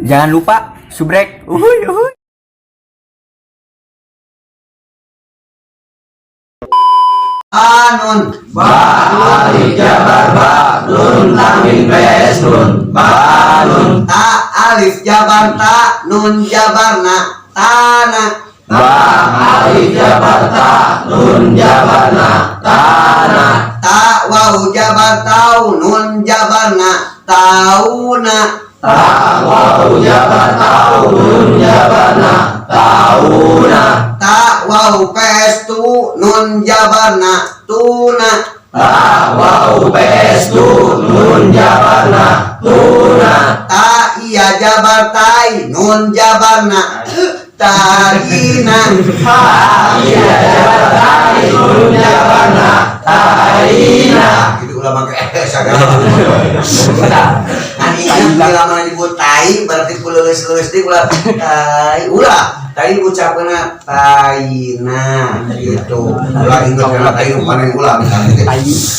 Jangan lupa subrek. Uhuy, uhuy. Nun ba alif jabar ba nun tanwin pes nun ba nun ta alif jabar ta nun jabar na tana ba alif jabar ta nun jabar na tana ta waw jabar tau nun jabar na tauna ta waw jabar tau nun jabar na tauna ta waw pestu nun jabarna tuna ta waw pestu nun jabarna tuna ta iya jabar tai nun jabarna tarina ta iya jabar tai nun jabarna tarina itu ulah pakai sagala ani lama disebut tai berarti lulus di ulah tai ulah tadi ucapkan taina gitu ulah ingat karena tai paling ulah misalnya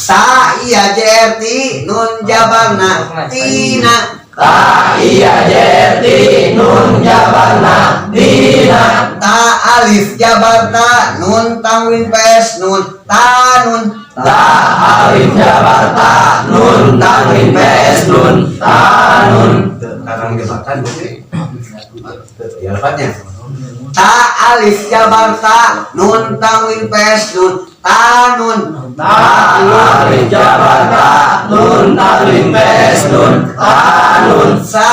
ta iya jerti nun jabarna tina ta iya jerti nun jabarna tina ta alif jabar ta nun tanwin pes nun tanun ta alif jabar ta nun tanwin pes nun tanun kadang jabatan ya lepatnya ta alif jabar ta nun tanwin pes nun tanun ta alif jabar ta nun tanwin pes nun tanun sa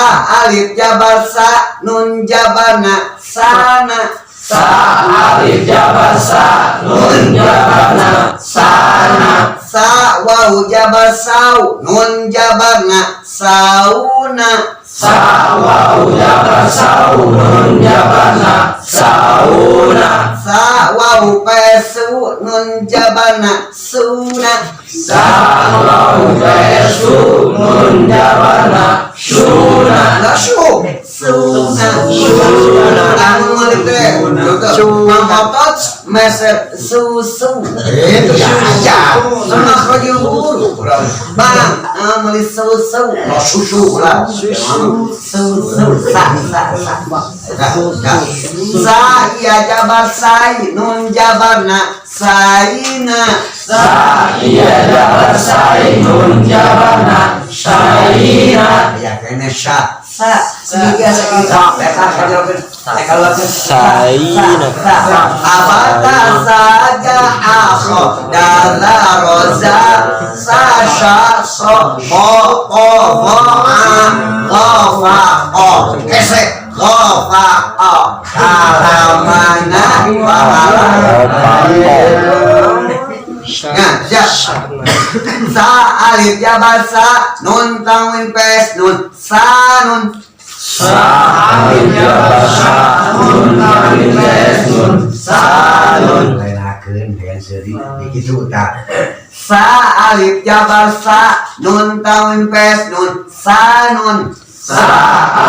alif jabar sa nun jabarna sana sa alif jabar sa nun jabarna sana sa waw jabar sau nun jabarna sauna sa waw jabar sau nun jabarna sauna sa waw pesu nun jabarna suna sa waw pesu nun jabarna suna lasu suna anu teh ngotot meset susu itu aja sama kaya guru bang meuli susu susu lah susu sa iya jabar sai nun jabarna saina sa iya jabar sai nun jabarna saina ya kene sa saina abata saja akho dala roza sasha so ho o ho a ghafa o kese ghafa o kalamana sa alif jabar sa nun tanwin pes nun sanun sa alif jabar sa nun tanwin pes nun sanun lainakeun dengan seuri dikitu tah sa alif jabar sa nun tanwin pes nun sanun sa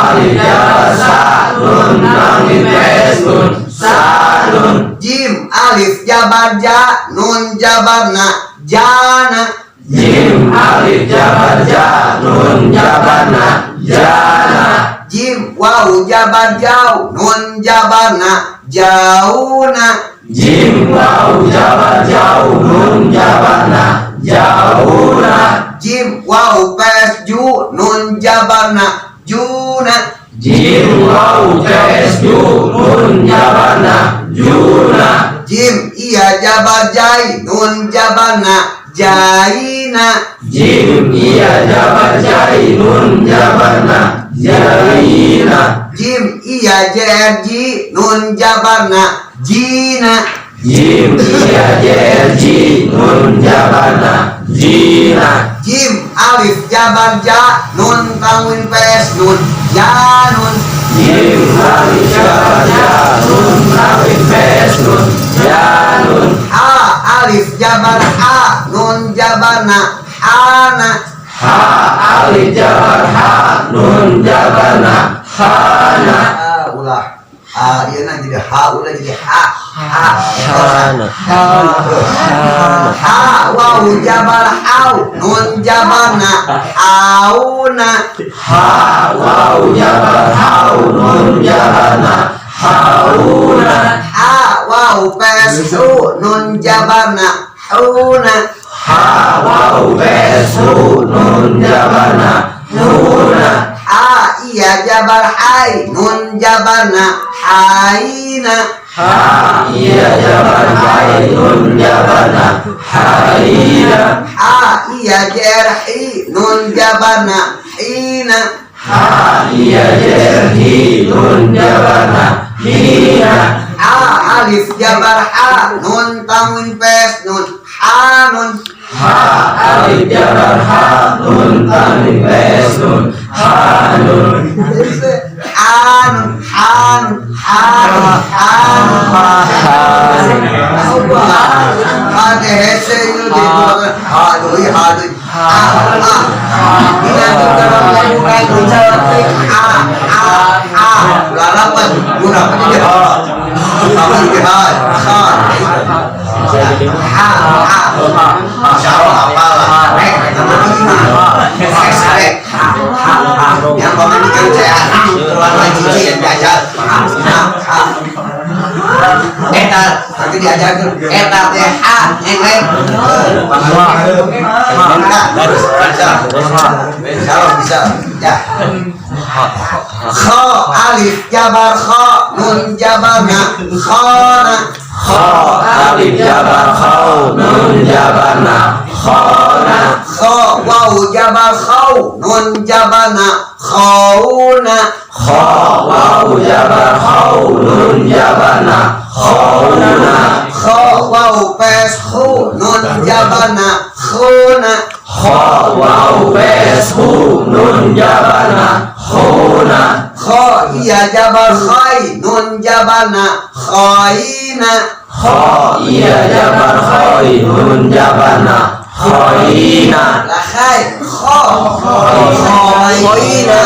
alif jabar sa nun tanwin pes nun sanun jim alif jabar ja nun jabarna jana jim alif jabar ja nun jabarna jana jim waw jabar jau nun jabarna jauna jim waw jabar jau nun jabarna jauna jim waw pes ju nun jabarna juna jim waw pes ju nun jabarna juna jim iya jabar jai nun jabarna jaina jim iya jabar jai nun jabarna jaina jim iya jerji nun jabarna jina jim iya jerji nun jabarna jina jim alif jabar ja nun tanwin pes nun janun jim alif jabar ja nun tanwin pes nun janun a alif jabar a nun jabarna ana ha alif jabar ha nun jabarna hana ulah ieu na jadi ha ulah jadi ha Hana. Ha waw jabar hau nun jabar na hauna. Ha waw jabar hau nun jabar na hauna. Ha waw pes hu nun jabar na huna. Ha waw pes hu nun jabar na huna. Ha iya jabar hai nun jabar na haina. Ha iya jabar hai nun jabar na haina. Ha iya jer hi nun jabar na hina. Ha iya jer hi nun jabar na hina. Ha alif jabar ha nun tanwin pes nun hanun. Ha alif jabar ha nun tanwin pes nun hanun. Hanun hanun hanun hanun. Ada hese itu di hadui hadui. Ini dalam lakukan ucapan larapan murapan ini. Yang pemilikan saya terlalu cici yang diajar. Etat, nanti diajarkan. Etat teh yang lain. Bisa. Ya. Kha alif jabar kha nun jabar na khana. Kha alif jabar kha nun jabar na khana. Kha waw jabar khaw nun jabar na khawna. Kha waw jabar khaw nun jabar na khawna. Kha waw pes hu nun jabar na khuna. Kha waw pes hu nun jabar na khuna. Kha iya jabar khai nun jabar na khaina. Kha iya jabar khai nun jabar na khaina. La khai kha khaina.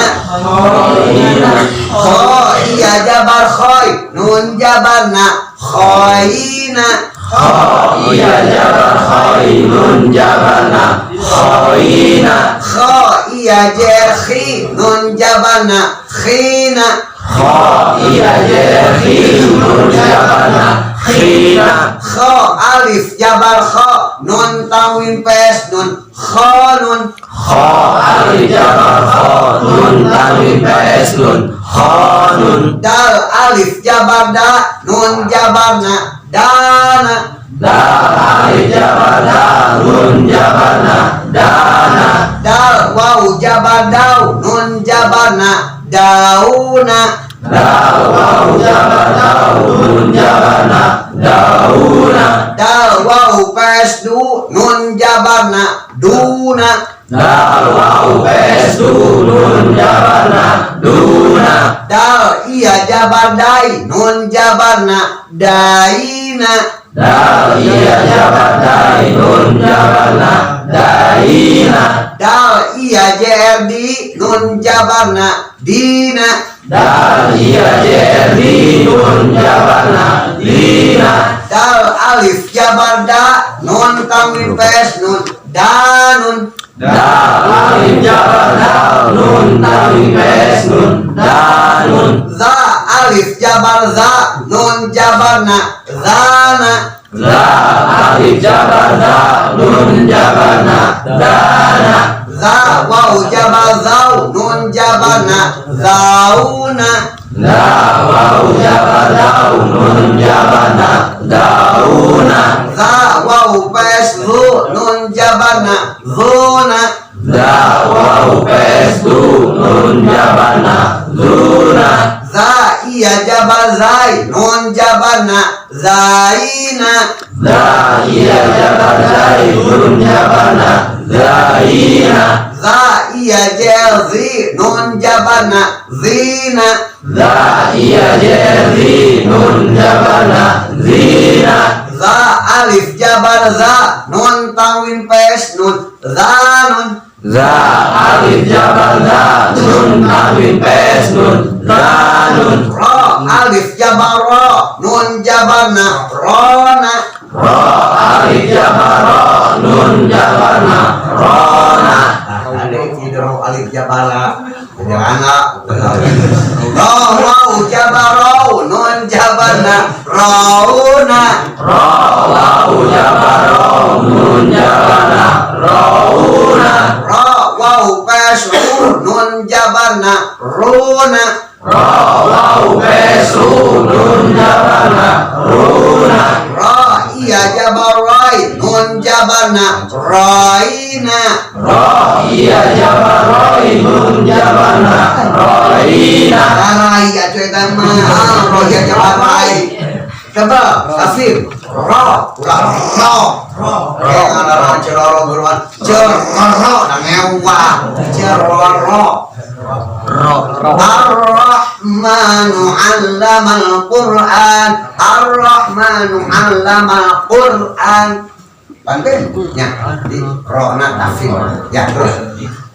Kha iya jabar khai nun jabar na khaina. Kha iya jabar khai nun jabar na khaina. Kha iya jer khi nun jabar na khina. Kha iya jer khi nun jabar na khina. Kha alif jabar kha nun tanwin pes nun khanun. Kha alif jabar kha nun tanwin pes nun khanun. Dal alif jabar da nun jabar na dana. Dal alif jabar da nun jabar na dana. Dal waw jabar daw nun jabar na dauna. Dal waw jabar daw nun jabar na dauna. Dal waw pes du nun jabar na duna. Dal waw pes du nun jabar na duna. Dal iya jabar dai nun jabar na daina. Dal iya jabar dai nun jabar na daina. Dal iya jerdi nun jabar na dina. Dal iya jerdi nun jabar na dina. Dal alif jabar da nun tanwin pes nun danun. Dal alif jabar da nun tanwin pes nun danun. Za alif jabar za nun jabar na zana. Za alif jabar da nun jabar na dana. Za waw jabar zaw nun jabar na zauna. Za waw jabar daw nun jabar na dauna. Za waw pes zu nun jabar na zuna. Za waw pes du nun jabar na zuna. Za iya jabar zai nun jabar na zaina. Za iya jabar zai nun jabar na zaina. Za iya jer zi nun jabar na zina. Za iya jerdi nun jabar na zina. Za alif jabar za nun tanwin pes nun zanun. Za alif jabar za nun tanwin pes nun zanun. Ra alif jabar ro nun jabar na rona Ro alif jabar ro nun jabar na rona. Ada kidro alif jabara Jangan ro wau jabar ro nun jabar na rona Ro wau jabar ro nun jabar na rona. ro wau pesru nun jabar na rona Ro wau pesu nun jabar na rona. ro iya jabar roi nun jabar na roina Ro iya jabar roi nun jabar na roina. rai aja itu mah ro iya jabar rai coba Afif ro ulah ro ada ro ceroro beruan ceroro nang ewah ceroro Ar-Rahmanu 'allamal Qur'an Ar-Rahmanu 'allamal Qur'an Bantuin ya di rona tafsir ya terus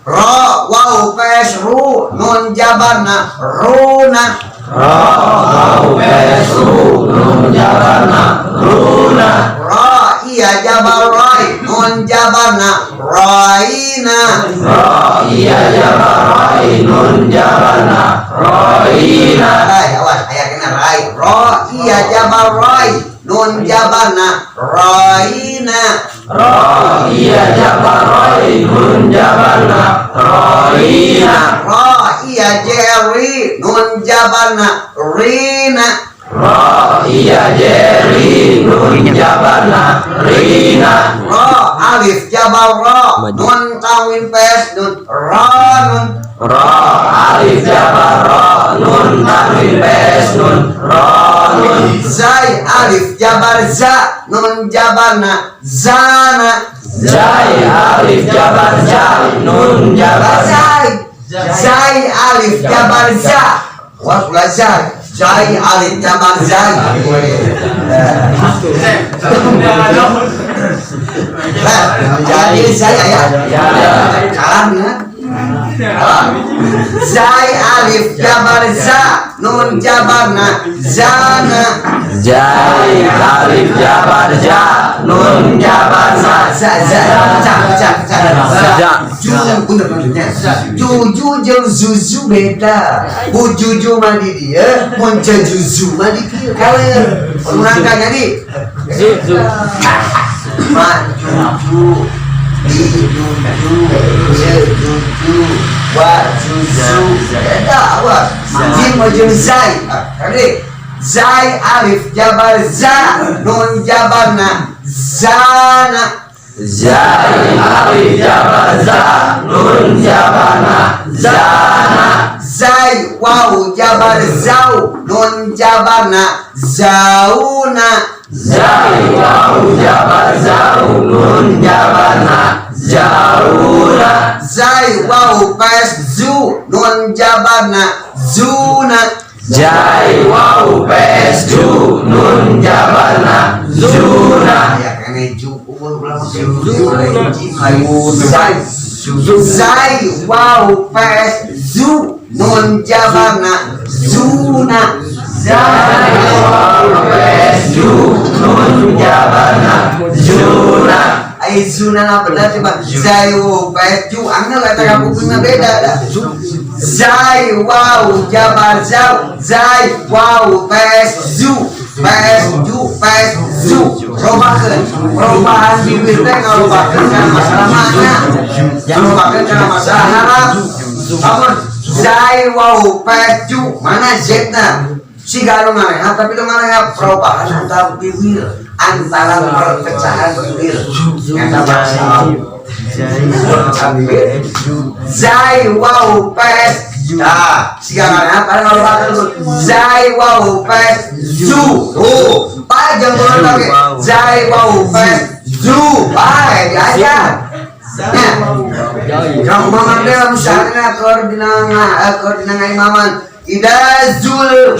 ro wau pesru nun jabarna runa Ro wau pesu nun jabar na rona. ro iya jabar roi nun jabarna roina Ro iya jabar roi nun jabar na roina. rai awas ayat kena rai ro iya jabar roi nun jabarna roina Ro iya jabar roi nun jabar na roina. ro iya jeri nun jabarna rina Ro iya jeri nun jabar na rina. ro alif jabar ro nun tawin pes nun ronun Ro alif jabar ro nun tanwin pes nun ronun. zai alif jabar za nun jabarna zana Zai alif jabar za nun jabar zai zai alif jabar za wah pula zai alif jabar zai jadi saya ya salam ya zai alif jabar za nun jabarna zana Zai alif jabar za nun jabar na Juju jeung zuzu beda. Bu juju mandi dia, mun juzu mandi kieu kalian. Urang jadi. Zuzu. Ma juju, di juju, juju, wa juju. Beda wa. Jim jeung zai. Tadi zai alif jabar za nun jabarna zana Zai alif jabar za nun jabar na zana. zai wau jabar zau nun jabarna zauna Zai wau jabar zau nun jabar na zauna. zai wau pes zu nun jabarna zuna Zai wau pes ju nun jabar na zuna. ya kene ju ulang zai wau pes zu nun jabarna zuna Zai wau pes ju nun jabar na zuna. ai zuna na benar coba zai wau pes ju angna kata kamu punya beda dah zai wau jabar zau zai wau pes zu pes zu perubahan bibir teh kalau bahkan karena masalah mana kalau bahkan karena masalah harap namun zai wau pes zu mana zetna si galau mana tapi itu mana ya perubahan antara bibir antara perpecahan bibir kata bahasa zai wau pes nah sekarang apa kalau bakal zai wau pes zu panjang bulan lagi zai wau pes zu baik aja kamu maman dia misalnya koordinasi maman idazul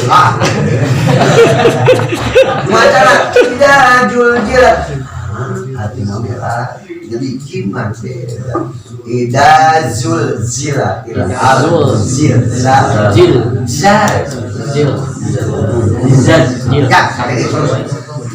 macam idazul jila hati merah jadi gimana sih idazul zila azul zil zil Ya, kali ini terus.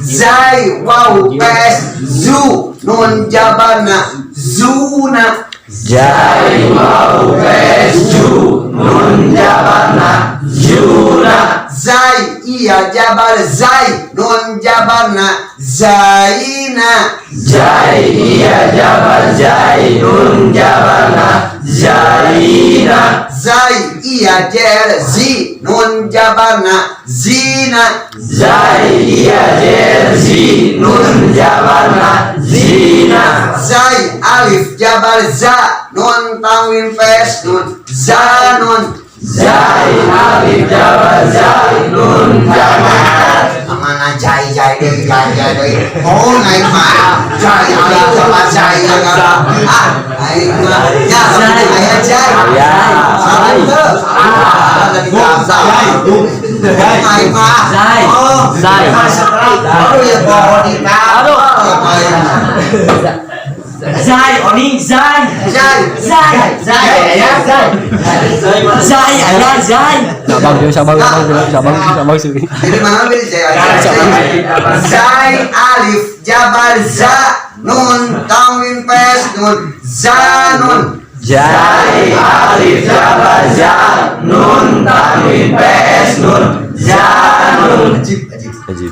Zai waw pes zu nun jabarna zuna. Jai mau pesu nun jabarna juna. Zai iya jabar zai nun jabarna zaina. Jai iya jabar jai nun jabarna zaina. Zai iya jer zi nun jabarna zina. Zai iya jerzi nun jabarna zina. Zai alif jabar za nun tanwin pes nun zanun. Zai alif jabar zai nun jabarna. Mana jai deh oh naik mah jai alif jabar jai naik mah ya saya jai salah tuh naik mah oh Zai. baru ya pohon ikan Zai, Oni, Zai. jai Zai. Zai, ya, Zai. Zai, ya, Zai. Sabang sih. jadi mana beli jai alif jabar za nun tanwin pes nun zanun. Jai alif jabar ja nun tanwin pes nun zanun.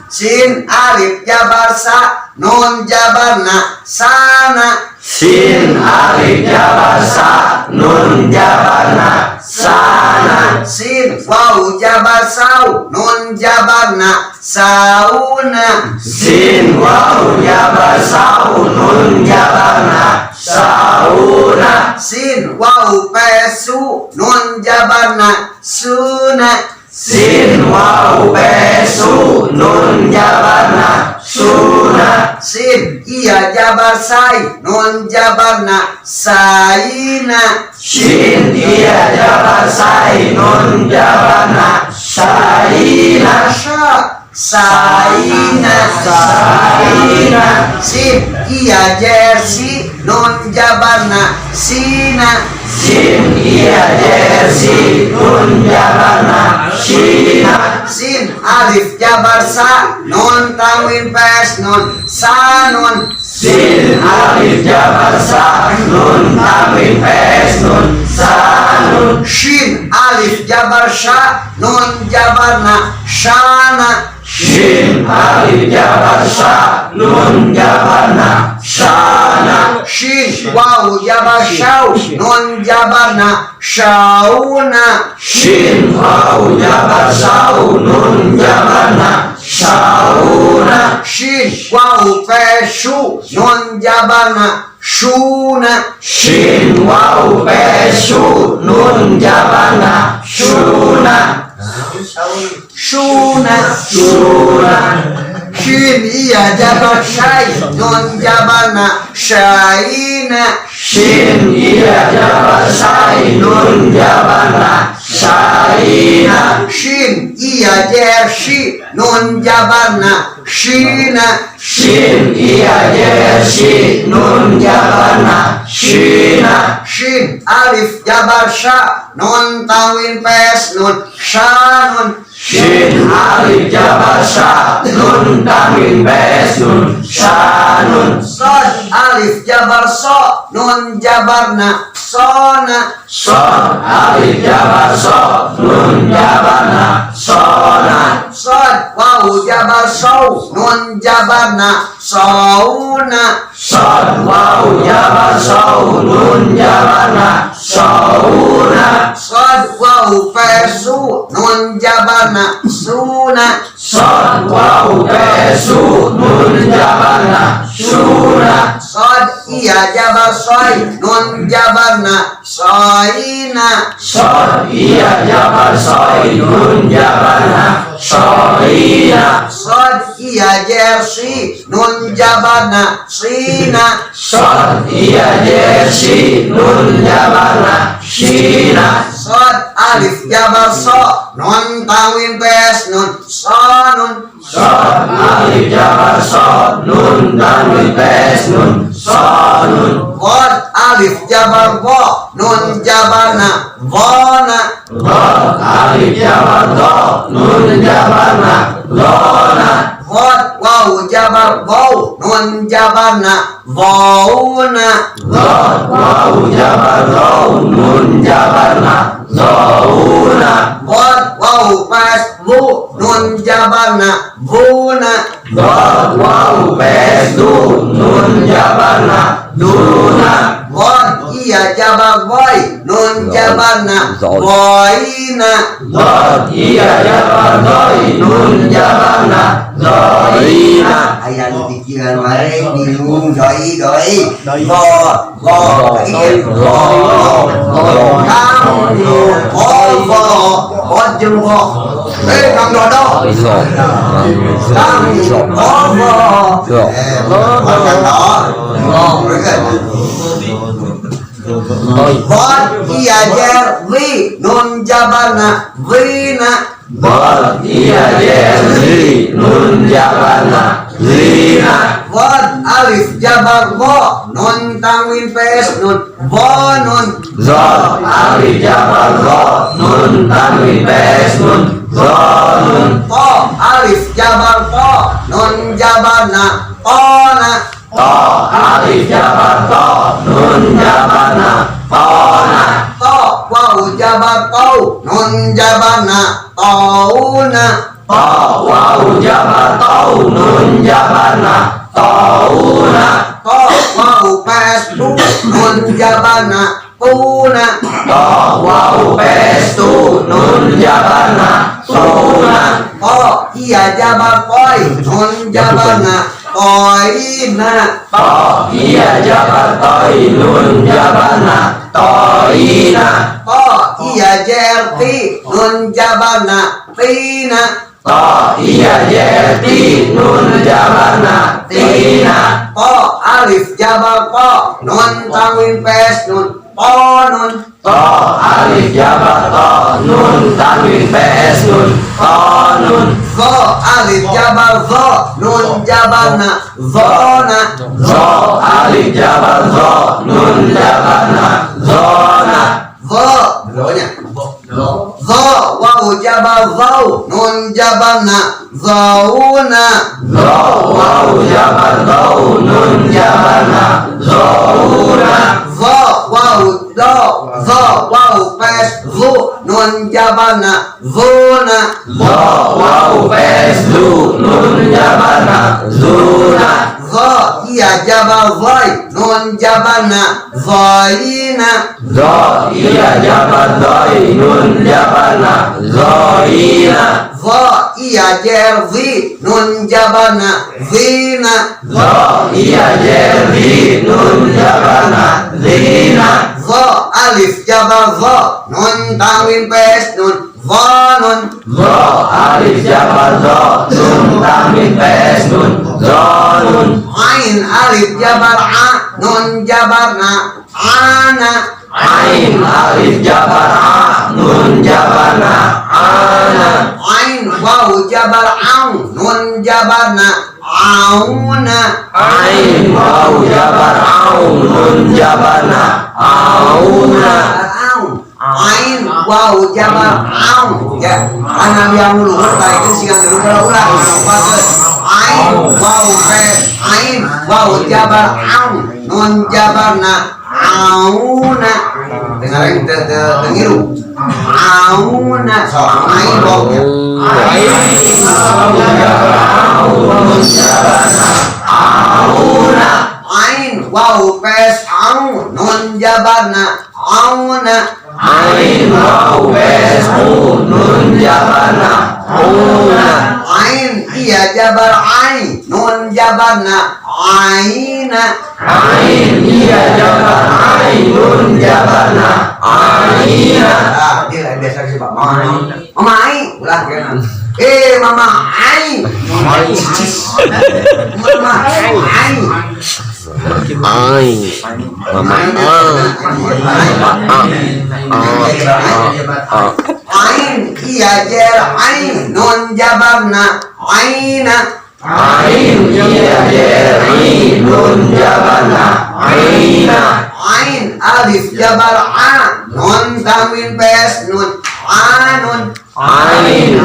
Sin alif jabar sa nun jabar na sana. Sin alif jabar sa nun jabarna sana. Sin waw jabar sau nun jabar na sauna. Sin waw jabar sau nun jabarna sauna. Sin waw pesu nun jabar na suna. Sin waw pesu nun jabarna suna. Sin iya jabar sai nun jabar na saina. Shin iya jabar sai nun jabarna saina. Sha saina. Saina. Sin iya jersi nun jabar na sina. Sin iya jersi nun jabarna sina. Sin alif jabar sa nun tanwin pes nun sanun. Sin alif jabar sa nun tanwin pes nun sanun. Shin alif jabar sha nun jabar na shana. Shin alif jabar sa nun jabarna shana. Shin waw jabar shau nun jabar na shauna. Shin waw jabar sau nun jabarna sauna. Shin waw pesu nun jabar na shuna. Shin waw pesu nun jabarna suna. Shuna. Suna. Shin iya jabar shai nun jabar na shaina. Shin iya jabar sai nun jabarna saina. Shin iya jersi nun jabar na shina. Shin iya jersi nun jabarna shina. Shin alif jabar sha nun tanwin pes nun shanun. Shin alif jabar sa nun tanwin pes nun shanun. Sod alif jabar so nun jabar na sona. Sod alif jabar so nun jabarna sona. Sod waw jabar so nun jabar na sauna. Sod waw jabar so nun jabarna sauna. Sod waw pesu nun jabar na suna. Sod waw pesu nun jabarna suna. Sod iya jabar soy nun jabar na soina. Sod iya jabar soy nun jabarna soina. Sod iya jersi nun jabar na sina. Sod iya jersi nun jabarna sina. Sod alif jabar so nun tanwin pes nun sonun. Sod alif jabar so nun tanwin pes nun sonun. Bod alif jabar bo nun jabar na vona. Bod alif jabar do nun jabar na lona Vot waw jabar waw nun jabar na wauna Dot waw jabar raw nun jabar na zauna Vot waw pas vu nun jabar na vuna Dot waw pes du nun jabar na duna Vot iya jabar boy nun jabar na boina Dot iya jabar doi nun jabar na zoina Ayah lu pikiran wae bingung doi go iya kamu jeung go Kang Dodo Vot iya jer vi nun jabarna vina Bot iya jerli nun jabar na zina Vot alif jabar bo nun tanwin pes nun bonun Zot alif jabar zo nun tanwin pes nun zonun Po alif jabar po nun jabarna pona To alif jabar to nun jabar na tona To waw jabar tau nun jabarna tauna To waw jabar tau nun jabar na tauna To waw pes tu nun jabarna puna To waw pes tu nun jabar na tuna To iya jabar poi nun jabarna toina To iya jabar toi nun jabar na toina To iya jerti nun jabarna tina To iya jerti nun jabar na tina Po alif jabar po nun tanwin pes nun ponun To alif jabar to nun tanwin pes nun tonun Zo alif jabar zo nun jabarna zona Zo alif jabar zo nun jabar na zona Zo Zonya Zo waw jabar zau nun jabarna zauna Zo waw jabar zo nun jabar na zona Zo waw do zo waw pes zu nun jabarna zuna Zo waw pes du nun jabar na zuna Zo iya jabar zoi nun jabarna zoina Zo iya jabar doi nun jabar na zoina Zo iya jervi nun jabarna zina Zo iya jerli nun jabar na zina Zo alif jabar zo nun tanwin pes nun zonun Zo alif jabar zo nun tanwin pes nun zonun Ain alif jabar a nun jabarna ana Ain alif jabar a nun jabar na ana Ain waw jabar au nun jabarna auna Ain waw jabar au nun jabar na auna au Ain waw jabar au ya anak yang luhur baik sih yang ulang Ain waw Ain waw jabar au nun jabarna auna dengar yang tengiru auna Ain waw Ain waw jabar au nun jabar na auna Ain waw pes au nun jabarna auna Ain waw pes u nun jabar na una Ain iya jabar ai nun jabarna aina Ain iya jabar ai nun jabar na aina dia lah biasa sih Pak Mama ai ulah kena Mama ai Mama ai Ain iya jer ai nun jabarna aina Ain iya jeri nun jabar na aina Ain alif jabar a nun tanwin pes nun anun Ain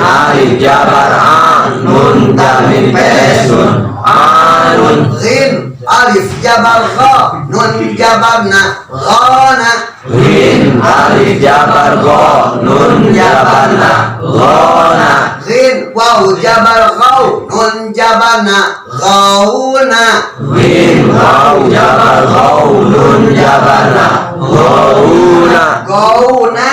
alif jabar a, nun tanwin pes nun, anun. Ghin alif jabar gha, nun jabar na, ghana. Ghin alif jabar go, nun jabar na, gona. Ghin waw jabar ghaw, nun jabar na, ghawna. Ghin waw jabar go, nun jabar na, gona. Ghawna.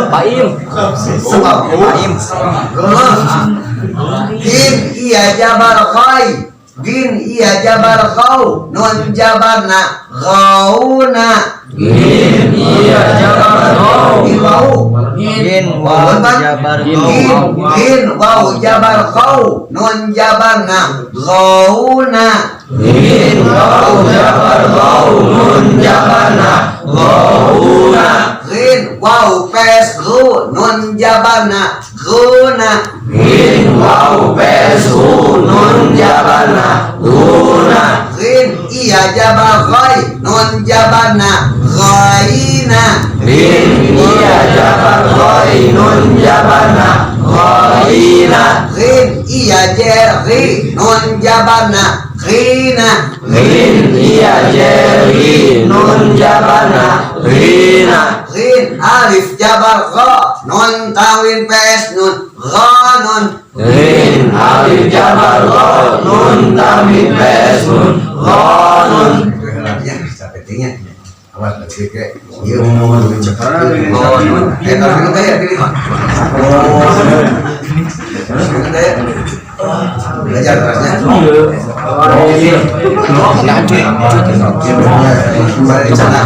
Baim. Sebab Baim. Ghin iya jabar ghay, ghin iya jabar ghaw, nun jabar na, ghawna. Ghin iya jabar go, Ghin waw. Gin waw jabar Ghin waw jabar ghaw, nun jabar na, ghawna. ghin waw jabar go, nun jabar na, gona. Ghin waw pes gu, nun jabar na, guna. Ghin waw pes hu, nun jabar na, guna. Ghin iya jabar ghay, nun jabar na, ghayna. Ghin iya jabar goy, nun jabar na, goyina. Ghin iya jer ghi, nun jabar na, ghina. Ghin iya jeri, nun jabar na, rina. Ghin alif jabar gha, nun tanwin pes nun, ghanun. Ghin alif jabar go, nun tanwin pes nun, gonun. Sepertinya awas berpikir iya gonun. Kalau kayak pilih belajar terusnya. Balik sana.